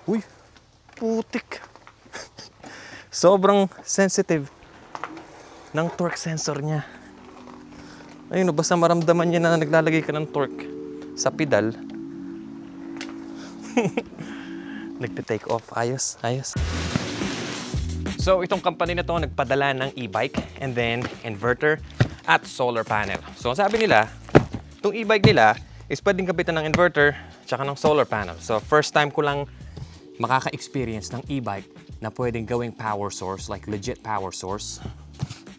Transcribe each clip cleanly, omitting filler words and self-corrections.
Uy, putik. Sobrang sensitive ng torque sensor niya. Ayun, basta maramdaman niya na naglalagay ka ng torque sa pedal, nagte-take off. Ayos, ayos. So, itong company na to nagpadala ng e-bike and then inverter at solar panel. So, ang sabi nila, itong e-bike nila is pwedeng kapitan ng inverter tsaka ng solar panel. So, first time ko lang makaka-experience ng e-bike na pwedeng gawing power source, like legit power source.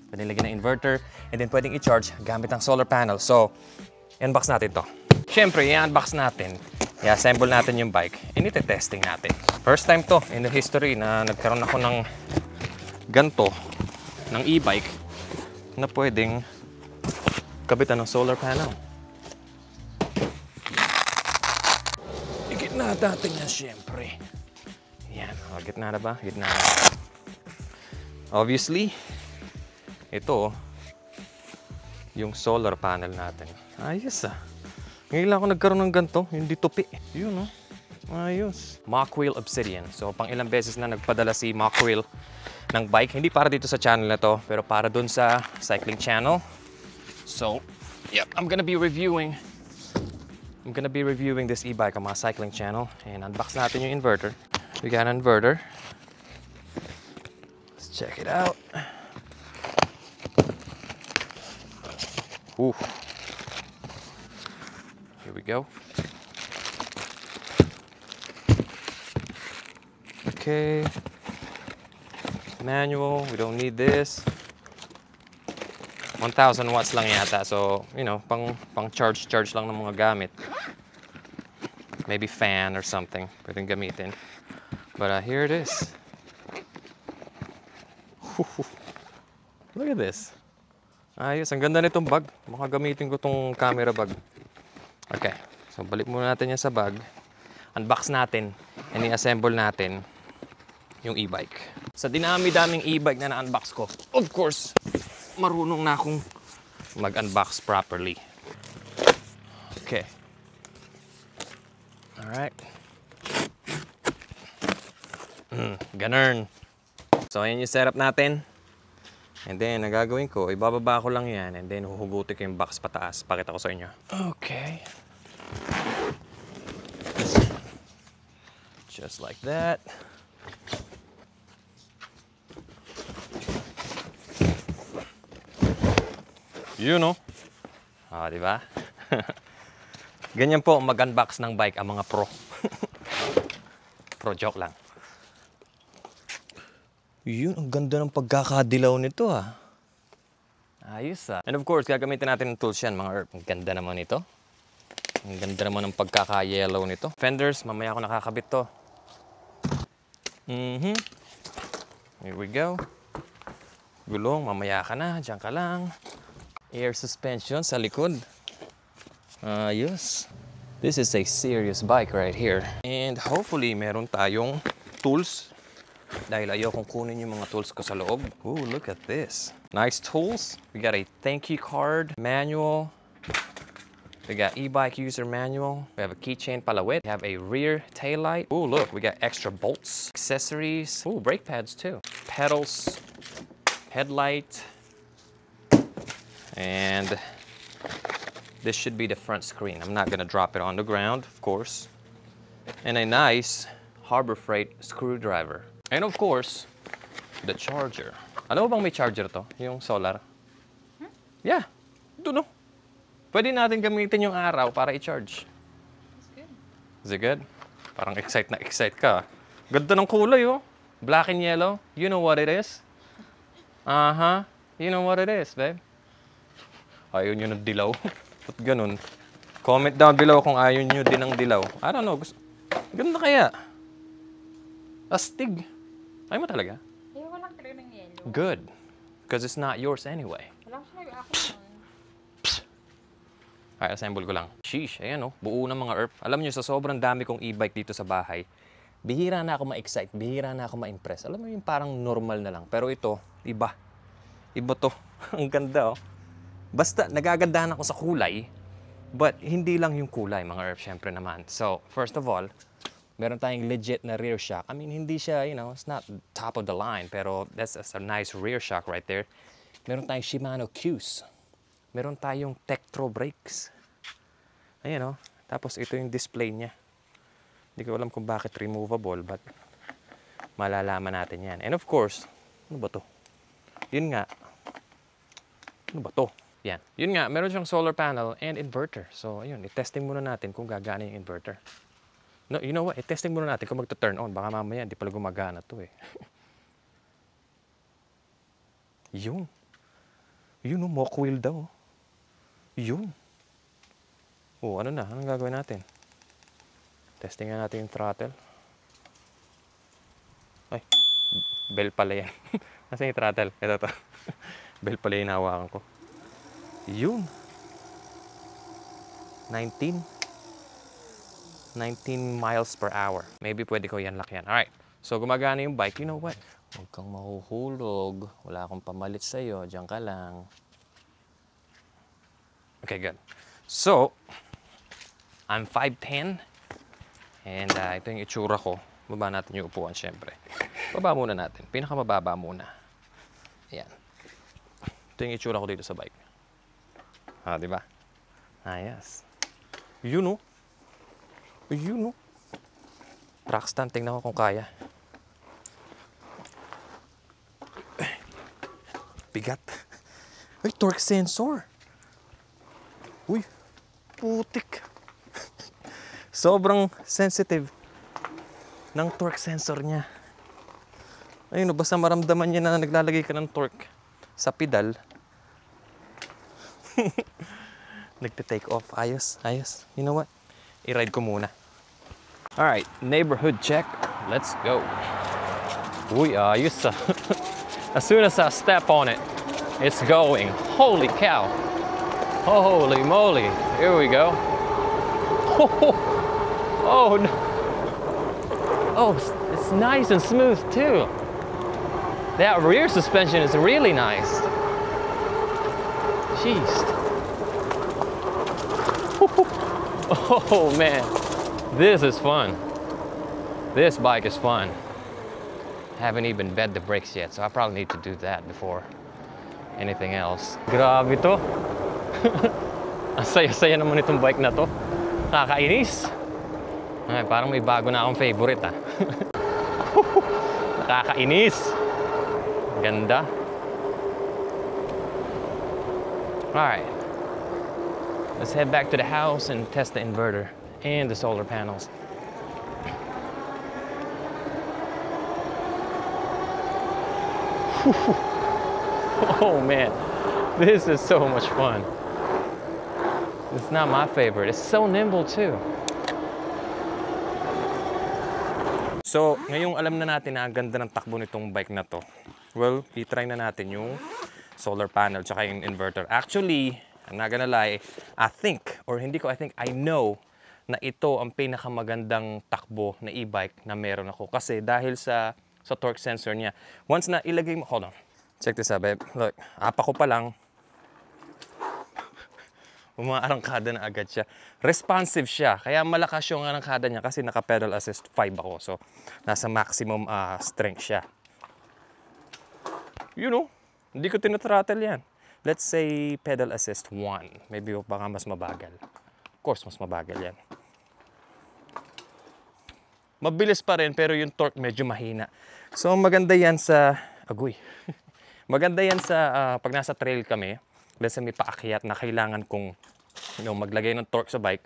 Pwedeng lagyan ng inverter and then pwedeng i-charge gamit ng solar panel. So, i-unbox natin to. Siyempre, i-unbox natin, i-assemble natin yung bike, and iti-testing natin. First time to in the history na nagkaroon ako ng ganto, ng e-bike, na pwedeng kabitan ng solar panel. Igitna natin yan, siyempre. Yan, gitna na ba? Gitna na. Obviously, ito, yung solar panel natin. Ayos ah. Ngayon lang ako nagkaroon ng ganito, hindi tupi. Yun oh. Ayos. Mach-Wheel Obsidian. So, pang ilang beses na nagpadala si Mach-Wheel ng bike. Hindi para dito sa channel na to, pero para dun sa cycling channel. So, yep, I'm gonna be reviewing this e-bike on my cycling channel. And unbox natin yung inverter. We got an inverter. Let's check it out. Ooh. Here we go. Okay. Manual, we don't need this. 1,000 watts lang yata. So, you know, pang charge lang ng mga gamit. Maybe fan or something. Pwedeng gamitin. But here it is. Look at this. Ayos, ang ganda nitong bag. Makagamitin ko tong camera bag. Okay, so balik muna natin yan sa bag. Unbox natin and i-assemble natin yung e-bike. Sa dinami-daming e-bike na na-unbox ko, of course, marunong na akong mag-unbox properly. Okay. Alright. Ganun. So, ayan yung setup natin. And then, ang gagawin ko, ibababa ko lang yan and then huhugutin ko yung box pataas. Pakita ko sa inyo. Okay. Just like that. You know. Ah, di ba? Ganyan po mag-unbox ng bike ang mga pro. Pro joke lang. Yun, ang ganda ng pagkakadilaw nito ah. Ayos ah. And of course, gagamitin natin ng tools yan, mga herb. Ang ganda naman ito. Ang ganda naman ng pagkaka-yellow nito. Fenders, mamaya ako nakakabit to. Here we go. Gulong, mamaya ka na. Diyan ka lang. Air suspension sa likod. Ayos. This is a serious bike right here. And hopefully, meron tayong tools. Dahil ayokong kunin yung mga tools ko sa loob. Ooh, look at this. Nice tools. We got a thank you card, manual. We got e-bike user manual. We have a keychain palawit. We have a rear taillight. Ooh, look, we got extra bolts, accessories. Ooh, brake pads too. Pedals, headlight. And this should be the front screen. I'm not gonna drop it on the ground, of course. And a nice Harbor Freight screwdriver. And of course, the charger. Alam mo bang may charger to? Yung solar? Yeah. Doon no. Pwede natin gamitin yung araw para i-charge. That's good. Is it good? Parang excite ka. Ganda ng kulay oh. Black and yellow. You know what it is? You know what it is, babe. Ayaw nyo ng dilaw. Ba't ganun? Comment down below kung ayaw nyo din ng dilaw. I don't know. Ganda kaya. Astig. Ayaw mo talaga? Ayoko lang talaga ng yellow. Good. Because it's not yours anyway. Wala ko sinabi ako nun. Ay, assemble ko lang. Sheesh, ayan oh. Buo ng mga herb. Alam nyo, sa sobrang dami kong e-bike dito sa bahay, bihira na ako ma-excite, bihira na ako ma-impress. Alam mo yung parang normal na lang. Pero ito, iba. Iba to. Ang ganda oh. Basta, nagagandahan ako sa kulay, but hindi lang yung kulay, mga herb, syempre naman. So, first of all, Meron tayong legit na rear shock. I mean, hindi siya, you know, it's not top of the line, pero that's a nice rear shock right there. Meron tayong Shimano Q's. Meron tayong Tektro brakes. Ayan, oh. Tapos ito yung display niya. Hindi ko alam kung bakit removable, but malalaman natin yan. And of course, ano ba to? Yun nga. Ano ba to? Yan. Yun nga, meron siyang solar panel and inverter. So, ayun, i-testing muna natin kung gagana yung inverter. No, you know what? I-testing muna natin kung magta-turn on. Baka mamaya hindi pala gumagana to eh. Yun. Yun oh, mock wheel daw. Yun. Oh, ano na? Anong gagawin natin? Testing nga natin yung throttle. Ay, bell pala yan. Nasaan yung throttle? Ito to. Bell pala yung hawakan ko. Yun. 19 miles per hour. Maybe pwede ko yan lakyan. Alright. So, gumagana yung bike. You know what? Huwag kang mahuhulog. Wala akong pamalit sa'yo. Diyan ka lang. Okay, good. So, I'm 5'10". And ito yung itsura ko. Baba natin yung upuan, syempre. Baba muna natin. Pinakamababa muna. Ayan. Ito yung itsura ko dito sa bike. Ah, di ba? Ah, yes. You know. Yun, no? Rock stand, tingnan ko kung kaya. Bigat. Ay, torque sensor. Uy, putik. Sobrang sensitive ng torque sensor niya. Ayun, basta maramdaman niya na naglalagay ka ng torque sa pedal. Nagte-take off. Ayos, ayos. You know what? I-ride ko muna. Alright, neighborhood check. Let's go. Uy, ayos ah. As soon as I step on it, it's going. Holy cow. Holy moly. Here we go. Oh, no. Oh, it's nice and smooth too. That rear suspension is really nice. Jeez. Oh man, this is fun. This bike is fun. Haven't even bed the brakes yet, so I probably need to do that before anything else. Grabe to. Ang saya-saya naman itong bike na to. Nakakainis. Ay, parang may bago na akong favorite ah. Nakakainis. Ganda. Alright. Let's head back to the house and test the inverter and the solar panels. Oh man, this is so much fun. It's not my favorite. It's so nimble too. So, ngayong alam na natin na ang ganda ng takbo nitong bike na to, well, i-try na natin yung solar panel tsaka yung inverter. Actually, I'm not gonna lie, I think, I know na ito ang pinakamagandang takbo na e-bike na meron ako. Kasi dahil sa torque sensor niya. Once na ilagay mo, hold on. Check this out, babe. Look, apa ko pa lang. Umaarangkada na agad siya. Responsive siya. Kaya malakas yung arangkada niya kasi naka-pedal assist 5 ako. So, nasa maximum strength siya. You know, hindi ko tinathrottle yan. Let's say pedal assist 1. Maybe baka mas mabagal. Of course, mas mabagal yan. Mabilis pa rin pero yung torque medyo mahina. So maganda yan sa agoy. Maganda yan sa pag nasa trail kami. Let's say may paakyat na kailangan kong maglagay ng torque sa bike.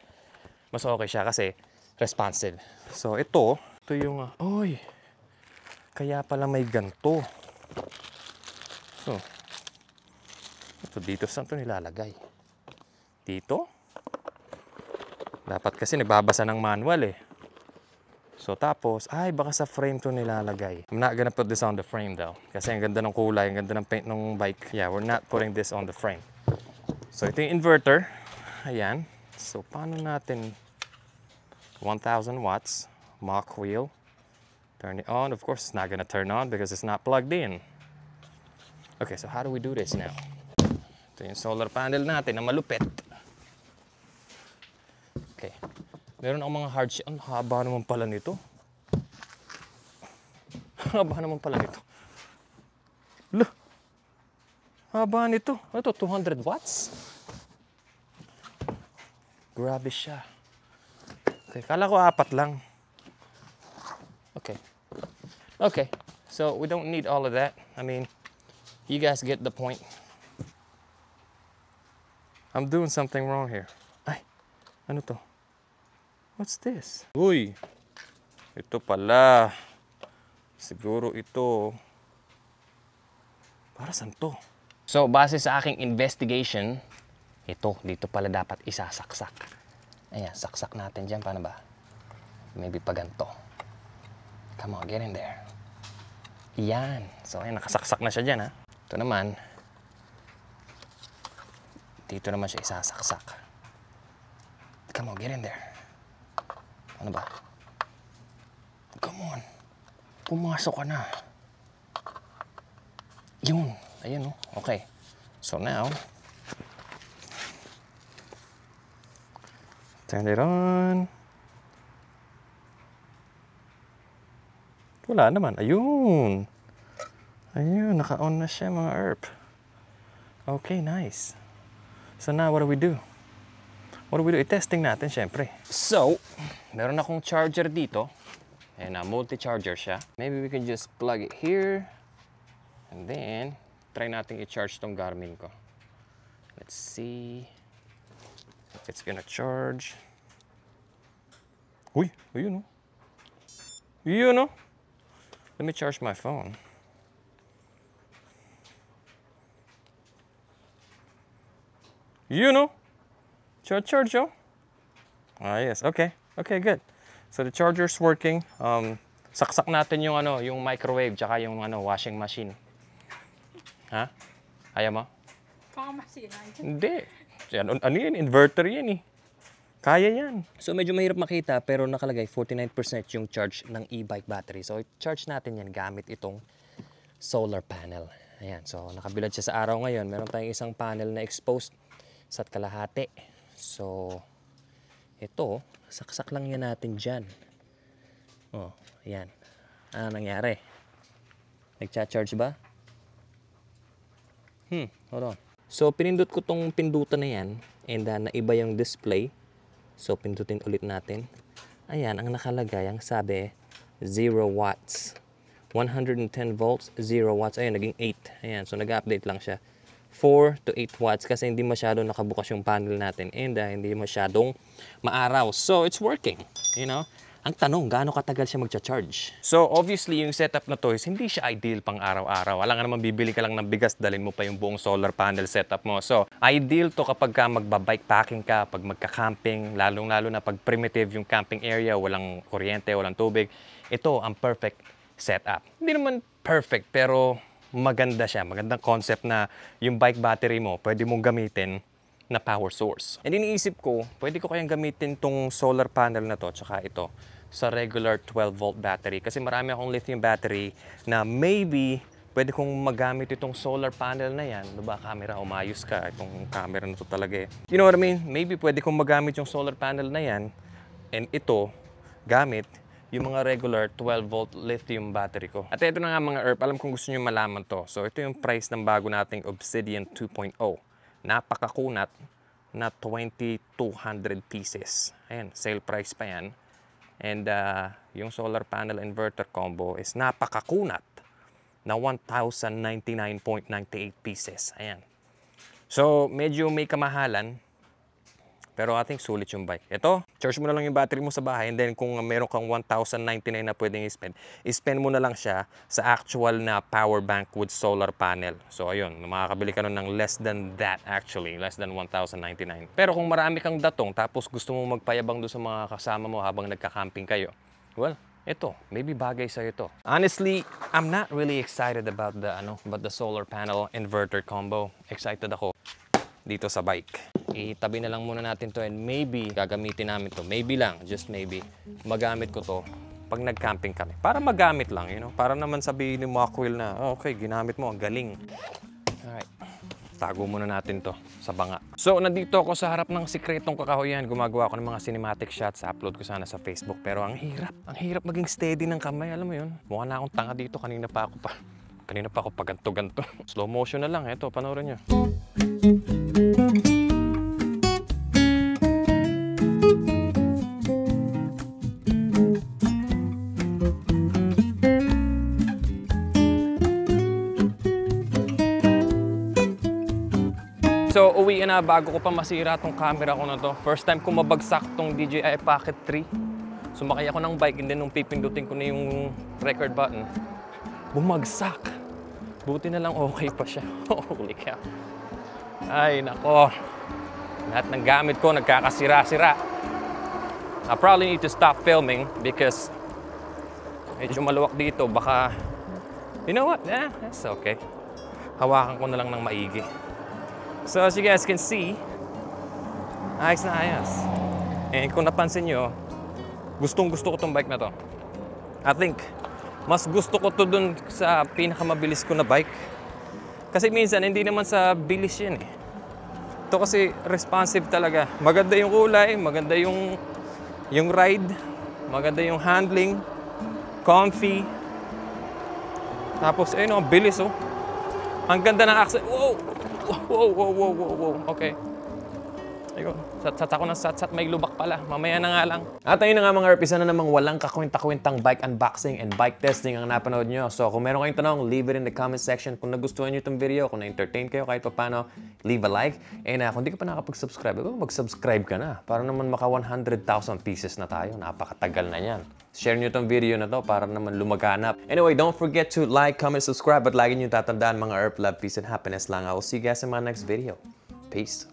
Mas okay siya kasi responsive. So ito yung oy. Kaya pala may ganto. So ito dito, saan ito nilalagay? Dito? Dapat kasi nagbabasa ng manual eh. So tapos, ay baka sa frame ito nilalagay. I'm not gonna put this on the frame though. Kasi ang ganda ng kulay, ang ganda ng paint ng bike. Yeah, we're not putting this on the frame. So ito yung inverter. Ayan. So paano natin 1,000 watts. Mach wheel. Turn it on. Of course, it's not gonna turn on because it's not plugged in. Okay, so how do we do this now? Ito yung solar panel natin na malupit. Okay. Meron akong mga hardship. Ang haba naman pala nito. Haba naman pala nito. Look. Haba nito. Ito, 200 watts. Grabe siya. Okay, kala ko 4 lang. Okay. Okay. So, we don't need all of that. I mean, you guys get the point. I'm doing something wrong here. Ay, ano to? What's this? Uy, ito pala. Siguro ito. Para saan to? So, base sa aking investigation, ito, dito pala dapat isasaksak. Ayan, saksak natin dyan. Paano ba? Maybe pa ganito. Come on, get in there. Yan. So, ayan, nakasaksak na siya dyan, ha? Ito naman, dito naman siya isasaksak. Come on, get in there. Ano ba? Come on. Pumasok ka na. Yun. Ayan, oh. Okay. So now, turn it on. Wala naman. Ayun. Ayun, naka-on na siya mga ERP. Okay, nice. So now, what do we do? What do we do? I-testing natin, syempre. So, meron akong charger dito. And multi-charger siya. Maybe we can just plug it here. And then, try natin i-charge tong Garmin ko. Let's see if it's gonna charge. Uy, ayun, oh. Yun, oh. Let me charge my phone. You know, charge, oh. Ah, yes, okay. Okay, good. So the charger's working. Saksak natin yung ano, yung microwave tsaka yung ano, washing machine. Ha? Ayaw mo? Baka masira yun. Hindi. Yan, ano yan? Inverter yan eh. Kaya yan. So medyo mahirap makita pero nakalagay 49% yung charge ng e-bike battery. So charge natin yan gamit itong solar panel. Ayan. So nakabilad siya sa araw ngayon. Meron tayong isang panel na exposed sa kalahati. So ito, saksak lang yan natin dyan. Oh, ayan. Ano nangyari? Nagcha-charge ba? Hold on. So pinindot ko tong pindutan na yan and naiba yung display. So, pindutin ulit natin. Ayan, ang nakalagay, ang sabi, 0 watts. 110 volts, 0 watts. Ayan, naging 8. Ayan, so nag-update lang siya. 4 to 8 watts kasi hindi masyadong nakabukas yung panel natin and hindi masyadong maaraw. So, it's working, you know. Ang tanong, gaano katagal siya magcha-charge? So, obviously, yung setup na to is hindi siya ideal pang araw-araw. Wala nga naman bibili ka lang ng bigas, dalhin mo pa yung buong solar panel setup mo. So, ideal to kapag ka magba-bike packing ka, pag magka-camping, lalong-lalo na pag primitive yung camping area, walang kuryente, walang tubig. Ito ang perfect setup. Hindi naman perfect, pero maganda siya. Magandang concept na yung bike battery mo, pwede mong gamitin na power source. And iniisip ko, pwede ko kayang gamitin tong solar panel na to, tsaka ito, sa regular 12-volt battery. Kasi marami akong lithium battery na maybe pwede kong magamit itong solar panel na yan. Diba, camera, umayos ka. Itong camera na to talaga eh. You know what I mean? Maybe pwede kong magamit yung solar panel na yan and ito, gamit yung mga regular 12-volt lithium battery ko. At ito na nga mga ERP, alam kong gusto nyo malaman to. So ito yung price ng bago nating Obsidian 2.0. Napakakunat na 2,200 pieces. Ayan, sale price pa yan. And yung solar panel inverter combo is napakakunat na 1,099.98 pieces. Ayan. So, medyo may kamahalan. Pero I think sulit yung bike. Ito, charge mo na lang yung battery mo sa bahay and then kung meron kang 1,099 na pwedeng i-spend mo na lang siya sa actual na power bank with solar panel. So ayun, makakabili ka nun ng less than that actually, less than 1,099. Pero kung marami kang datong tapos gusto mo magpayabang doon sa mga kasama mo habang nagka-camping kayo, well, ito, maybe bagay sa ito. Honestly, I'm not really excited about the solar panel inverter combo. Excited ako dito sa bike. Itabi na lang muna natin to and maybe gagamitin namin to. Maybe lang, just maybe. Magamit ko to pag nag-camping kami. Para magamit lang, you know. Para naman sabihin ni Makwil na, oh, okay, ginamit mo, ang galing. Alright. Tago muna natin to sa banga. So, nandito ako sa harap ng sikretong kakahuyan. Gumagawa ako ng mga cinematic shots. Upload ko sana sa Facebook. Pero ang hirap. Ang hirap maging steady ng kamay. Alam mo yun? Mukha na akong tanga dito. Kanina pa ako pa ganto-ganto. Slow motion na lang. Ito, panoorin nyo. So, uwi na bago ko pa masira tong camera ko na to. First time ko mabagsak tong DJI Pocket 3. Sumakay ako ng bike and then nung pipindutin ko na yung record button, bumagsak. Buti na lang okay pa siya. Holy cow. Ay, nako. Lahat ng gamit ko nagkakasira-sira. I probably need to stop filming because medyo maluwak dito. Baka, you know what? That's okay. Hawakan ko na lang ng maigi. So as you guys can see, ayos na ayos. And kung napansin nyo, gustong-gusto ko tong bike na to. I think, mas gusto ko to dun sa pinakamabilis ko na bike. Kasi minsan, hindi naman sa bilis yan eh. Ito kasi responsive talaga. Maganda yung kulay, maganda yung ride, maganda yung handling, comfy. Tapos, ayun, ang bilis oh. Ang ganda ng accent. Wow! Wow. Okay. Ayun, sat ako ng sat may lubak pala. Mamaya na nga lang. At ayun na nga mga herp, isa na namang walang kakwenta-kwentang bike unboxing and bike testing ang napanood nyo. So kung meron kayong tanong, leave it in the comment section. Kung nagustuhan nyo itong video, kung na-entertain kayo kahit pa paano, leave a like. And kung di ka pa nakapag-subscribe, mag-subscribe ka na. Para naman maka 100,000 pieces na tayo. Napakatagal na yan. Share nyo itong video na to para naman lumaganap. Anyway, don't forget to like, comment, subscribe. At lagi nyo tatandaan mga herp, love, peace, and happiness lang. I will see you guys in my next video. Peace.